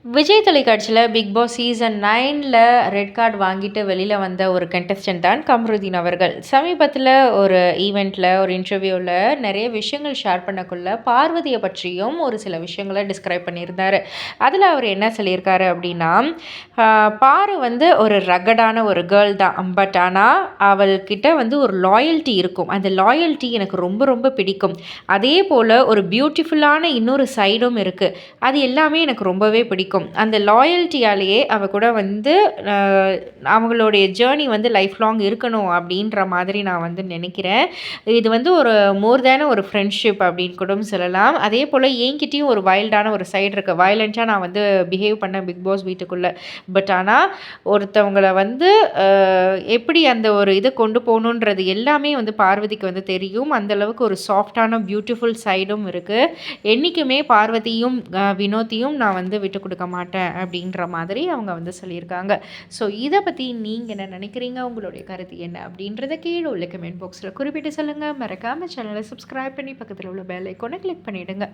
விஜய் தொலைக்காட்சியில Bigg Boss season 9ல red card வாங்கிட்டு வெளியில வந்த ஒரு கண்டஸ்டன்ட் தான் கம்ருதீன் அவர்கள். சமீபத்தில ஒரு ஈவென்ட்ல, ஒரு இன்டர்வியூல நெறைய விஷயங்கள் ஷேர் பண்ணக்குள்ள பார்வதிய பற்றியும் ஒரு சில விஷயங்கள டிஸ்கிரைப் பண்ணியிருந்தாரு. அதில அவர் என்ன சொல்லியிருக்காரு அப்படின்னா, பாரு வந்து ஒரு ரக்கடான ஒரு கேர்ள் தான். பட் ஆனா அவள்கிட்ட வந்து ஒரு லாயல்டி இருக்கும். அந்த லாயல்டி எனக்கு ரொம்ப ரொம்ப பிடிக்கும். அதே போல ஒரு பியூட்டிஃபுல்லான இன்னொரு சைடும் இருக்கு. அது எல்லாமே எனக்கு ரொம்பவே பிடிக்கும். அந்த லாயல்ட்டியாலேயே அவ கூட வந்து அ அவங்களுடைய ஜேர்னி வந்து லைஃப் லாங் இருக்கணும் அப்படின்ற மாதிரி நான் வந்து நினைக்கிறேன். இது வந்து ஒரு மோர் தேன் ஒரு ஃப்ரெண்ட்ஷிப் அப்படின்னு கூட சொல்லலாம். அதே போல என்கிட்டயும் ஒரு வைல்டான ஒரு சைடு இருக்கு. வயலன்ட்டா நான் வந்து பிஹேவ் பண்ணேன் பிக் பாஸ் வீட்டுக்குள்ள. பட் ஆனா ஒருத்தவங்கள வந்து அ எப்படி அந்த ஒரு இத கொண்டு போணுன்றது எல்லாமே வந்து பார்வதிக்கு வந்து தெரியும். அந்த அளவுக்கு ஒரு சாஃப்ட்டான பியூட்டிஃபுல் சைடும் இருக்கு. என்னைக்குமே பார்வதியும் வினோத்தையும் நான் வந்து விட்டு கொடுக்க மாட்டேன் அப்படின்ற மாதிரி அவங்க வந்து சொல்லியிருக்காங்க. ஸோ இதை பற்றி நீங்கள் என்ன நினைக்கிறீங்க? உங்களுடைய கருத்து என்ன அப்படின்றத கீழே உள்ள கமெண்ட் பாக்ஸில் குறிப்பிட்டு சொல்லுங்கள். மறக்காமல் சேனலை சப்ஸ்கிரைப் பண்ணி பக்கத்தில் உள்ள பெல் ஐக்கானை கிளிக் பண்ணிவிடுங்க.